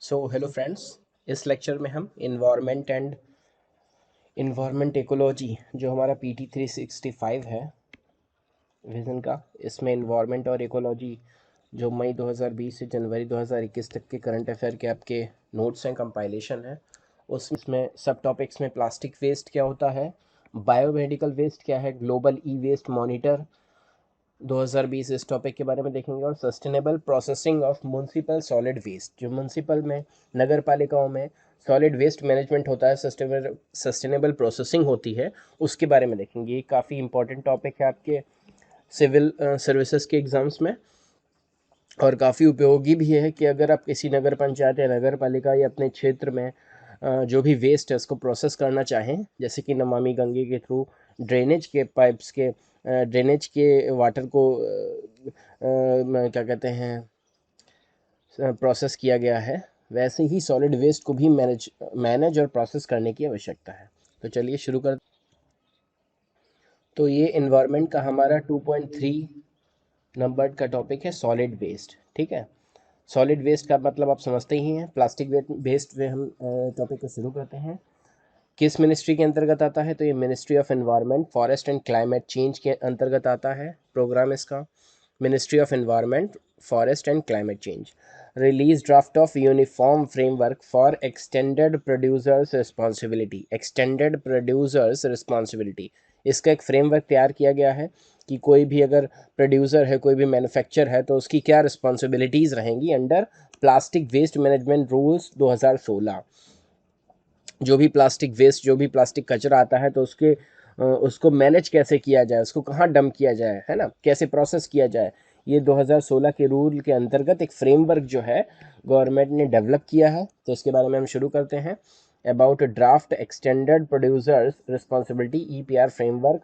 Hello friends, इस lecture में हम इन्वायरमेंट इकोलॉजी जो हमारा PT 365 है विज़न का, इसमें इन्वायरमेंट और इकोलॉजी जो मई 2020 से जनवरी 2021 तक के करंट अफेयर के आपके नोट्स हैं, कंपाइलेशन है। उसमें सब टॉपिक्स में प्लास्टिक वेस्ट क्या होता है, बायोमेडिकल वेस्ट क्या है, ग्लोबल ई वेस्ट मॉनिटर 2020 इस टॉपिक के बारे में देखेंगे, और sustainable processing of municipal solid waste, जो म्यूनसिपल में नगर पालिकाओं में सॉलिड वेस्ट मैनेजमेंट होता है, सस्टेनेबल प्रोसेसिंग होती है, उसके बारे में देखेंगे। ये काफ़ी इंपॉर्टेंट टॉपिक है आपके सिविल सर्विसेज के एग्ज़ाम्स में, और काफ़ी उपयोगी भी है कि अगर आप किसी नगर पंचायत या नगर पालिका या अपने क्षेत्र में जो भी वेस्ट है उसको प्रोसेस करना चाहें, जैसे कि नमामि गंगे के थ्रू ड्रेनेज के पाइप्स के ड्रेनेज के वाटर को क्या कहते हैं प्रोसेस किया गया है, वैसे ही सॉलिड वेस्ट को भी मैनेज और प्रोसेस करने की आवश्यकता है। तो चलिए शुरू कर। तो ये इन्वायरमेंट का हमारा 2.3 नंबर का टॉपिक है सॉलिड वेस्ट। ठीक है, सॉलिड वेस्ट का मतलब आप समझते ही हैं, प्लास्टिक वेस्ट में हम टॉपिक को शुरू करते हैं। किस मिनिस्ट्री के अंतर्गत आता है, तो ये ministry of environment, forest and climate change के अंतर्गत आता है प्रोग्राम इसका। Ministry of environment, forest and climate change. Release draft of uniform framework for extended producers responsibility. Extended producers responsibility, इसका एक फ्रेमवर्क तैयार किया गया है कि कोई भी अगर प्रोड्यूसर है, कोई भी मैन्युफैक्चर है, तो उसकी क्या रिस्पॉन्सिबिलिटीज़ रहेंगी under plastic waste management rules 2016। जो भी प्लास्टिक वेस्ट, जो भी प्लास्टिक कचरा आता है, तो उसको मैनेज कैसे किया जाए, उसको कहाँ डंप किया जाए, है ना, कैसे प्रोसेस किया जाए, ये 2016 के रूल के अंतर्गत एक फ्रेमवर्क जो है गवर्नमेंट ने डेवलप किया है। तो इसके बारे में हम शुरू करते हैं। About draft extended producers responsibility EPR framework.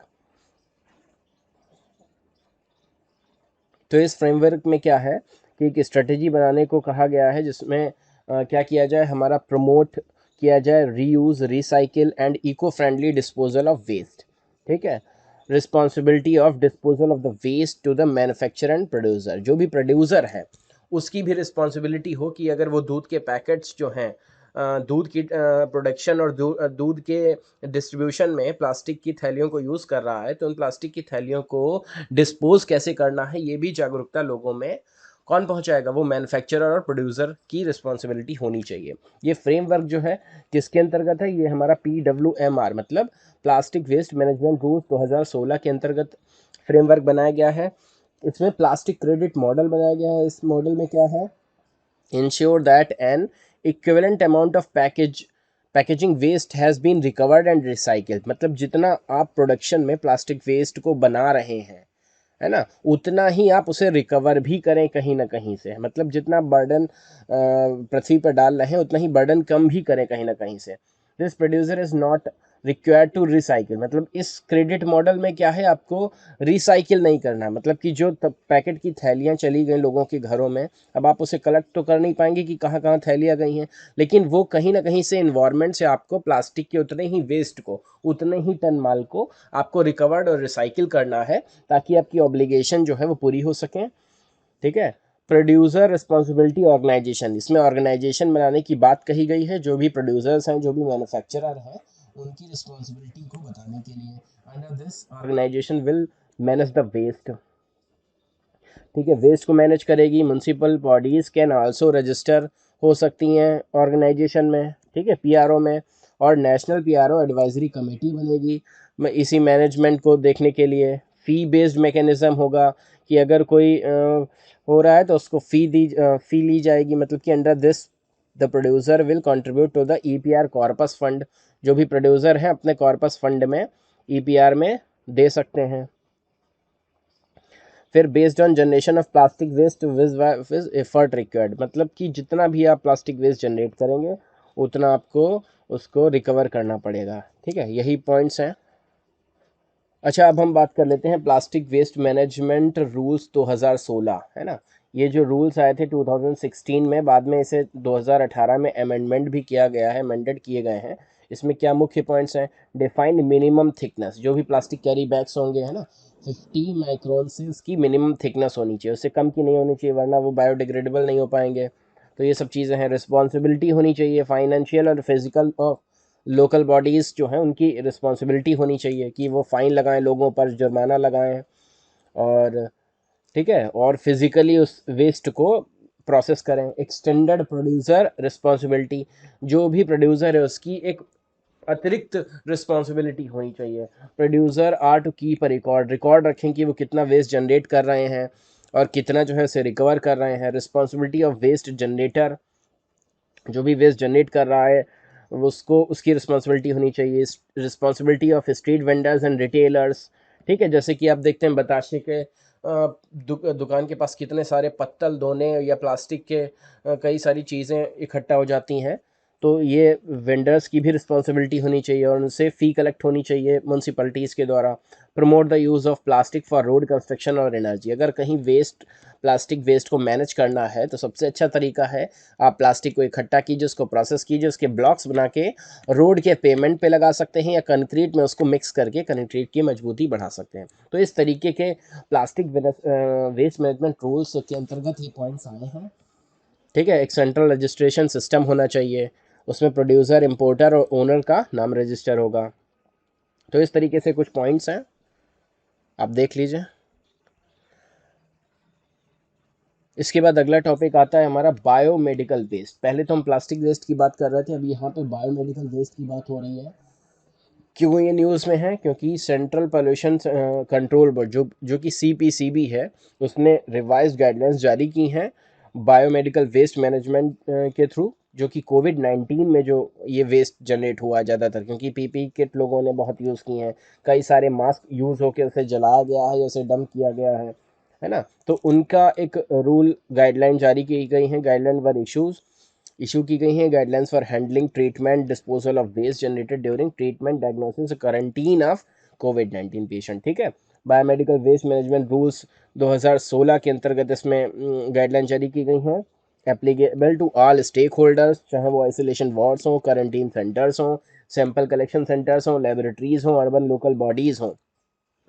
तो इस फ्रेमवर्क में क्या है कि एक स्ट्रेटेजी बनाने को कहा गया है, जिसमें क्या किया जाए, हमारा प्रमोट किया जाए reuse, recycle and eco friendly disposal of waste. ठीक है, responsibility of disposal of the waste to the manufacturer and producer. जो भी प्रोड्यूसर है उसकी भी रिस्पॉन्सिबिलिटी हो कि अगर वो दूध के पैकेट्स जो हैं, दूध की प्रोडक्शन और दूध के डिस्ट्रीब्यूशन में प्लास्टिक की थैलियों को यूज़ कर रहा है, तो उन प्लास्टिक की थैलियों को डिस्पोज कैसे करना है, ये भी जागरूकता लोगों में कौन पहुंचाएगा, वो मैन्युफैक्चरर और प्रोड्यूसर की रिस्पॉन्सिबिलिटी होनी चाहिए। ये फ्रेमवर्क जो है किसके अंतर्गत है, ये हमारा PWMR मतलब प्लास्टिक वेस्ट मैनेजमेंट रूल्स 2016 के अंतर्गत फ्रेमवर्क बनाया गया है। इसमें प्लास्टिक क्रेडिट मॉडल बनाया गया है। इस मॉडल में क्या है, ensure that an equivalent amount of packaging waste has been recovered and recycled. मतलब जितना आप प्रोडक्शन में प्लास्टिक वेस्ट को बना रहे हैं, है ना, उतना ही आप उसे रिकवर भी करें कहीं ना कहीं से। मतलब जितना बर्डन पृथ्वी पर डाल रहे हैं उतना ही बर्डन कम भी करें कहीं ना कहीं से। This producer is not required to recycle. मतलब इस क्रेडिट मॉडल में क्या है, आपको रिसाइकिल नहीं करना। मतलब कि जो पैकेट की थैलियाँ चली गई लोगों के घरों में, अब आप उसे कलेक्ट तो कर नहीं पाएंगे कि कहाँ कहाँ थैलियाँ गई हैं, लेकिन वो कहीं ना कहीं से इन्वायरमेंट से आपको प्लास्टिक के उतने ही वेस्ट को, उतने ही टन माल को आपको रिकवर्ड और रिसाइकिल करना है, ताकि आपकी ऑब्लिगेशन जो है वो पूरी हो सकें। ठीक है, प्रोड्यूसर रिस्पॉन्सिबिलिटी ऑर्गेनाइजेशन, इसमें ऑर्गेनाइजेशन बनाने की बात कही गई है। जो भी प्रोड्यूसर्स हैं, जो भी मैन्युफैक्चरर हैं, उनकी रिस्पॉन्सिबिलिटी को बताने के लिए under this organisation will manage the waste. ठीक है, वेस्ट को मैनेज करेगी। Municipal bodies can also register हो सकती हैं ऑर्गेनाइजेशन में, ठीक है, PRO में, और नेशनल PRO एडवाइजरी कमेटी बनेगी इसी मैनेजमेंट को देखने के लिए। फ़ी बेस्ड मैकेनिज़्म होगा कि अगर कोई हो रहा है तो उसको फ़ी ली जाएगी। मतलब कि under this the producer will contribute to the EPR corpus fund. जो भी प्रोड्यूसर हैं अपने कॉर्पस फंड में EPR में दे सकते हैं। फिर based on generation of plastic waste wise effort required. मतलब कि जितना भी आप प्लास्टिक वेस्ट जनरेट करेंगे उतना आपको उसको रिकवर करना पड़ेगा। ठीक है, यही पॉइंट्स हैं। अच्छा, अब हम बात कर लेते हैं प्लास्टिक वेस्ट मैनेजमेंट रूल्स 2016, है ना। ये जो रूल्स आए थे 2016 में, बाद में इसे 2018 में अमेंडमेंट भी किया गया है, अमेंडेड किए गए हैं। इसमें क्या मुख्य पॉइंट्स हैं, डिफाइंड मिनिमम थिकनेस। जो भी प्लास्टिक कैरी बैग्स होंगे, है ना, 50 माइक्रोन से उसकी मिनिमम थिकनेस होनी चाहिए, उससे कम की नहीं होनी चाहिए, वरना वो बायोडिग्रेडेबल नहीं हो पाएंगे। तो ये सब चीज़ें हैं। रिस्पॉन्सिबिलिटी होनी चाहिए फाइनेंशियल और फिजिकल और लोकल बॉडीज़ जो हैं उनकी रिस्पॉन्सिबिलिटी होनी चाहिए कि वो फ़ाइन लगाएं, लोगों पर जुर्माना लगाएं, और ठीक है, और फिजिकली उस वेस्ट को प्रोसेस करें। एक्सटेंडेड प्रोड्यूसर रिस्पॉन्सिबिलिटी, जो भी प्रोड्यूसर है उसकी एक अतिरिक्त रिस्पॉन्सिबिलिटी होनी चाहिए। Producers are to keep a record, record रखें कि वो कितना वेस्ट जनरेट कर रहे हैं और कितना जो है उसे रिकवर कर रहे हैं। रिस्पॉन्सिबिलिटी ऑफ वेस्ट जनरेटर, जो भी वेस्ट जनरेट कर रहा है उसको उसकी रिस्पॉन्सिबिलिटी होनी चाहिए। Responsibility of street vendors and retailers, ठीक है, जैसे कि आप देखते हैं बताशे के दुकान के पास कितने सारे पत्तल धोने या प्लास्टिक के कई सारी चीज़ें इकट्ठा हो जाती हैं, तो ये वेंडर्स की भी रिस्पॉन्सिबिलिटी होनी चाहिए और उनसे फ़ी कलेक्ट होनी चाहिए म्यूनसिपैलिटीज़ के द्वारा। Promote the use of plastic for road construction और एनर्जी, अगर कहीं वेस्ट प्लास्टिक वेस्ट को मैनेज करना है तो सबसे अच्छा तरीका है आप प्लास्टिक को इकट्ठा कीजिए, उसको प्रोसेस कीजिए, उसके ब्लॉक्स बना के रोड के पेमेंट पे लगा सकते हैं या कंक्रीट में उसको मिक्स करके कंक्रीट की मजबूती बढ़ा सकते हैं। तो इस तरीके के प्लास्टिक वेस्ट मैनेजमेंट रूल्स के अंतर्गत ये पॉइंट्स आए हैं। ठीक है, एक सेंट्रल रजिस्ट्रेशन सिस्टम होना चाहिए, उसमें प्रोड्यूसर, इंपोर्टर और ओनर का नाम रजिस्टर होगा। तो इस तरीके से कुछ पॉइंट्स हैं, आप देख लीजिए। इसके बाद अगला टॉपिक आता है हमारा बायोमेडिकल वेस्ट। पहले तो हम प्लास्टिक वेस्ट की बात कर रहे थे, अब यहाँ पे बायोमेडिकल वेस्ट की बात हो रही है। क्यों ये न्यूज़ में है? क्योंकि सेंट्रल पोल्यूशन कंट्रोल बोर्ड जो कि सीपीसीबी है, उसने रिवाइज्ड गाइडलाइंस जारी की हैं बायोमेडिकल वेस्ट मैनेजमेंट के थ्रू, जो कि कोविड-19 में जो ये वेस्ट जनरेट हुआ ज़्यादातर, क्योंकि पीपी किट लोगों ने बहुत यूज़ की हैं, कई सारे मास्क यूज़ होकर उसे जलाया गया है या उसे डंप किया गया है ना? तो उनका एक रूल गाइडलाइन जारी की गई हैं, गाइडलाइन वर इशू की गई हैं। Guidelines for handling, treatment, disposal of waste generated during treatment, diagnosis, quarantine of कोविड-19 पेशेंट। ठीक है, बायोमेडिकल वेस्ट मैनेजमेंट रूल्स 2016 के अंतर्गत इसमें गाइडलाइन जारी की गई हैं। Applicable to all stakeholders, चाहे वो आइसोलेशन वार्ड्स हों, क्वारंटीन सेंटर्स हों, सैंपल कलेक्शन सेंटर्स हों, लेबोरेटरीज हों, अर्बन लोकल बॉडीज़ हों,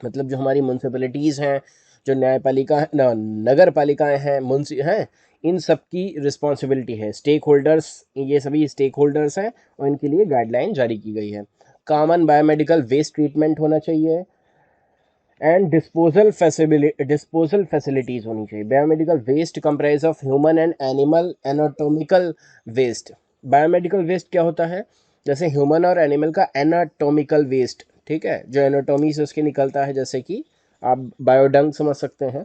मतलब जो हमारी म्यूनसिपैलिटीज़ हैं, जो न्यायपालिका नगर पालिकाएँ हैं, मुंसी हैं, इन सब की रिस्पॉन्सिबिलिटी है। स्टेक होल्डर्स, ये सभी स्टेक होल्डर्स हैं और इनके लिए गाइडलाइन जारी की गई है। कॉमन बायोमेडिकल वेस्ट ट्रीटमेंट होना चाहिए एंड डिस्पोजल फैसिलिटीज़ होनी चाहिए। Biomedical waste comprise of human and animal anatomical waste. Biomedical waste क्या होता है? जैसे ह्यूमन और एनिमल का एनाटोमिकल वेस्ट, ठीक है, जो एनाटोमी से उसके निकलता है, जैसे कि आप बायोडंग समझ सकते हैं।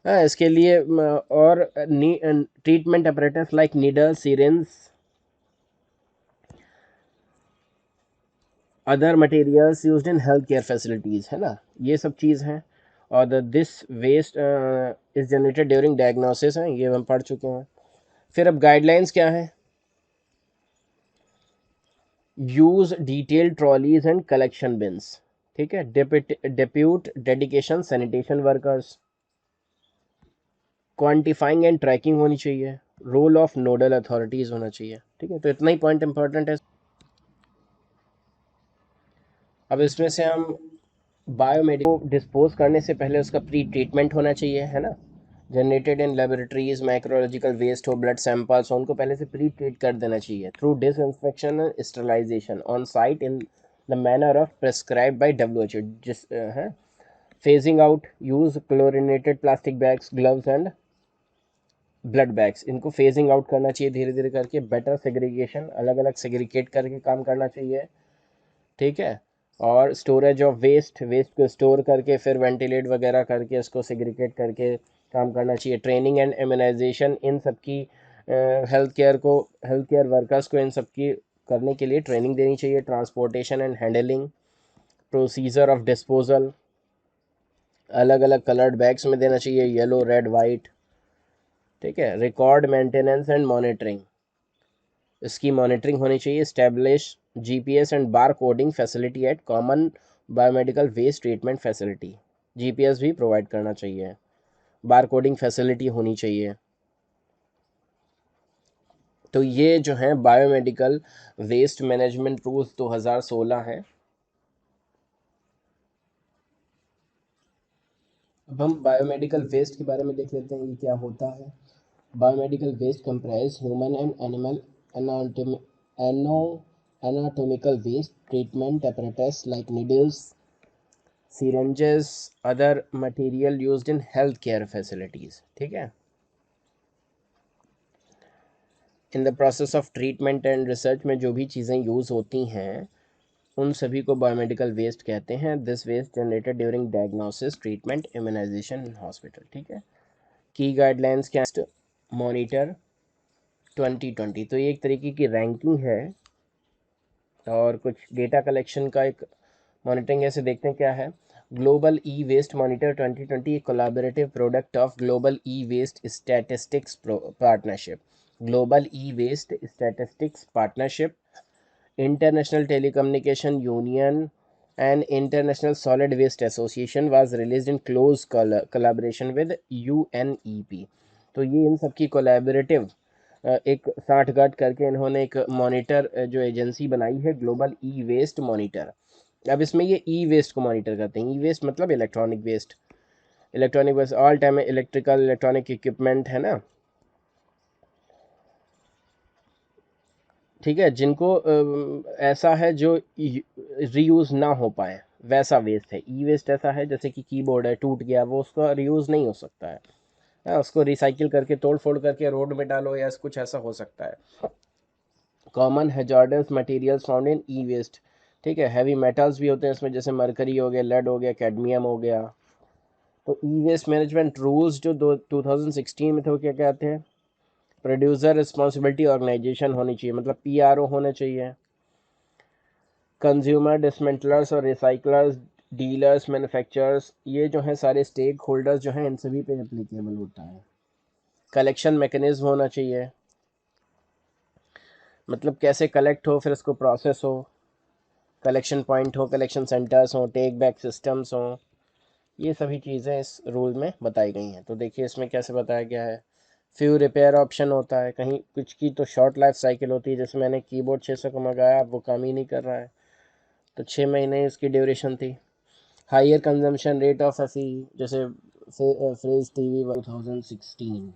हाँ, इसके लिए और treatment apparatus like needle, syringe, other materials used in health care facilities, है ना, ये सब चीज़ हैं। और this waste is generated during diagnosis है, ये हम पढ़ चुके हैं। फिर अब गाइडलाइंस क्या है? Use detailed trolleys and collection bins, ठीक है, depute dedication sanitation workers, quantifying and tracking होनी चाहिए, रोल ऑफ नोडल अथॉरिटीज़ होना चाहिए। ठीक है, तो इतना ही पॉइंट इंपॉर्टेंट है। अब इसमें से हम बायोमेडिकल को डिस्पोज करने से पहले उसका प्री ट्रीटमेंट होना चाहिए, है ना। Generated in laboratories micrological waste हो, ब्लड सैंपल्स हो, उनको पहले से प्री ट्रीट कर देना चाहिए through disinfection and sterilisation on site in the manner of prescribe by WHO। जिस है phasing out use chlorinated plastic bags, gloves and blood bags, इनको फेजिंग आउट करना चाहिए धीरे धीरे करके। बेटर सेग्रीगेशन, अलग अलग सेग्रीगेट करके काम करना चाहिए, ठीक है। और स्टोरेज ऑफ वेस्ट, वेस्ट को स्टोर करके फिर वेंटिलेट वगैरह करके उसको सेग्रीगेट करके काम करना चाहिए। ट्रेनिंग एंड इम्यूनाइजेशन, इन सब की हेल्थ केयर वर्कर्स को इन सब की करने के लिए ट्रेनिंग देनी चाहिए। Transportation and handling, procedure of disposal, अलग अलग कलर्ड बैग्स में देना चाहिए, येलो, रेड, वाइट, ठीक है। रिकॉर्ड मेंटेनेंस एंड मॉनिटरिंग, इसकी मॉनिटरिंग होनी चाहिए। Establish GPS and bar coding facility at common biomedical waste treatment facility, GPS भी प्रोवाइड करना चाहिए, बार कोडिंग फैसिलिटी होनी चाहिए। तो ये जो है बायोमेडिकल वेस्ट मैनेजमेंट रूल्स 2016 है। अब हम बायोमेडिकल वेस्ट के बारे में देख लेते हैं, ये क्या होता है। Biomedical waste comprise human and animal anatomical waste, treatment apparatus like needles, syringes, other material used in healthcare facilities. ठीक है. In the process of treatment and research में जो भी चीज़ें यूज़ होती हैं उन सभी को बायोमेडिकल वेस्ट कहते हैं. This waste generated during diagnosis, treatment, immunisation in hospital. ठीक है. की गाइडलाइंस क्या मॉनिटर 2020. तो ये एक तरीके की रैंकिंग है और कुछ डेटा कलेक्शन का एक मॉनिटरिंग. ऐसे देखते हैं क्या है. ग्लोबल ई वेस्ट मॉनिटर 2020 एक collaborative product of global e waste statistics partnership. Global e waste statistics partnership, international telecommunication union and International Solid Waste Association was released in close collaboration with UNEP. तो ये इन सब की collaborative एक साठगांठ करके इन्होंने एक monitor जो एजेंसी बनाई है, ग्लोबल ई वेस्ट मॉनिटर. अब इसमें ये ई वेस्ट को मॉनिटर करते हैं. ई वेस्ट मतलब electronic waste. Electronic waste all time electrical electronic equipment है ना, ठीक है, जिनको ऐसा है जो रीयूज़ ना हो पाए वैसा वेस्ट है. ई वेस्ट ऐसा है जैसे कि कीबोर्ड है, टूट गया, वो उसका रीयूज़ नहीं हो सकता है. उसको रिसाइकिल करके तोड़ फोड़ करके रोड में डालो या कुछ ऐसा हो सकता है. Common hazardous materials found in e waste. ठीक है. हैवी मेटल्स भी होते हैं इसमें, जैसे मरकरी हो गया, लेड हो गया, कैडमियम हो गया. तो ई वेस्ट मैनेजमेंट रूल्स जो 2016 में थे वो क्या कहते हैं. प्रोड्यूसर रिस्पॉन्सिबिलिटी ऑर्गेनाइजेशन होनी चाहिए, मतलब पीआरओ होने चाहिए. कंज्यूमर, डिसमेंटलर्स और रिसाइकलर्स, डीलर्स, मैन्युफैक्चरर्स, ये जो हैं सारे स्टेक होल्डर्स जो हैं इन सभी पे एप्लीकेबल होता है. कलेक्शन मैकेनिज्म होना चाहिए, मतलब कैसे कलेक्ट हो फिर उसको प्रोसेस हो, कलेक्शन पॉइंट हो, कलेक्शन सेंटर्स हो, टेक बैक सिस्टम्स हो. ये सभी चीज़ें इस रूल में बताई गई हैं. तो देखिए इसमें कैसे बताया गया है. फ्यू रिपेयर ऑप्शन होता है, कहीं कुछ की तो शॉर्ट लाइफ साइकिल होती है. जैसे मैंने कीबोर्ड 600 का मंगाया, वो काम ही नहीं कर रहा है, तो 6 महीने इसकी ड्यूरेशन थी. Higher consumption rate of FE, जैसे फ्रेज टीवी 2016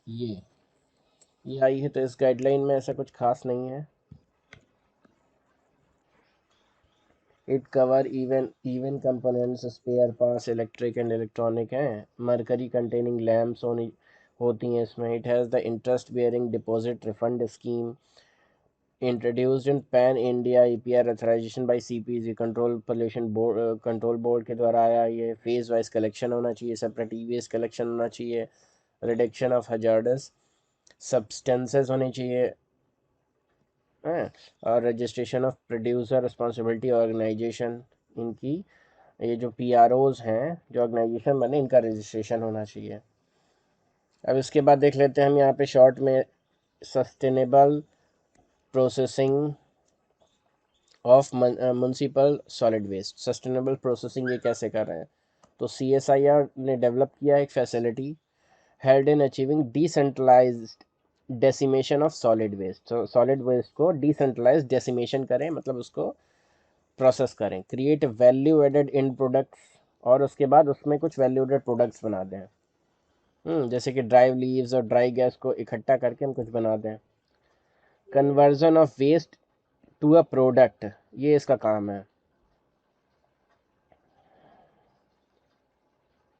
ये आई है. तो इस गाइडलाइन में ऐसा कुछ खास नहीं है. It cover even components, spare parts, electric and electronic हैं. मरकरी कंटेनिंग लैम्प्स होती हैं इसमें. It has the interest bearing deposit refund scheme introduced in pan India EPR authorisation by CPG control pollution board, control board के द्वारा आया. ये phase wise collection होना चाहिए, सेपरेट ई वेस्ट कलेक्शन होना चाहिए, रिडक्शन ऑफ हजार्डस सब्सटेंसेस होनी चाहिए, हैं, और registration of producer responsibility organisation. इनकी ये जो पीआरओज हैं जो ऑर्गेनाइजेशन बने, इनका रजिस्ट्रेशन होना चाहिए. अब इसके बाद देख लेते हैं हम यहाँ पे शॉर्ट में sustainable processing of municipal solid waste. Sustainable processing ये कैसे कर रहे हैं. तो CSIR ने डेवलप किया एक facility held in achieving decentralised decimation of solid waste. तो सॉलिड वेस्ट को डिसेंट्रलाइज डेसिमेशन करें, मतलब उसको प्रोसेस करें, create value added in products, और उसके बाद उसमें कुछ वैल्यू एडेड प्रोडक्ट्स बना दें. जैसे कि ड्राई लीव्स और ड्राई गैस को इकट्ठा करके हम कुछ बना दें. Conversion of waste to a product, ये इसका काम है.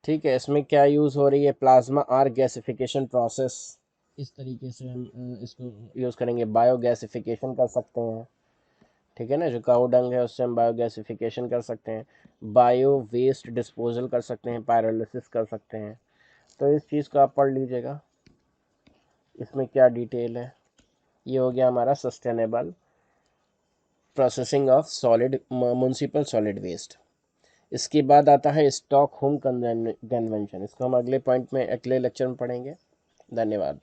ठीक है. इसमें क्या यूज़ हो रही है, प्लाज्मा आर गैसिफिकेशन प्रोसेस. इस तरीके से हम इसको यूज़ करेंगे. बायो गैसिफिकेशन कर सकते हैं, ठीक है ना, जो काऊ डंग है उससे हम बायो गैसिफिकेशन कर सकते हैं. बायो वेस्ट डिस्पोजल कर सकते हैं, पायरोलिसिस कर सकते हैं. तो इस चीज़ को आप पढ़ लीजिएगा, इसमें क्या डिटेल है. ये हो गया हमारा sustainable processing of solid municipal solid waste. इसके बाद आता है स्टॉकहोम कन्वेंशन. इसको हम अगले पॉइंट में, अगले लेक्चर में पढ़ेंगे. धन्यवाद.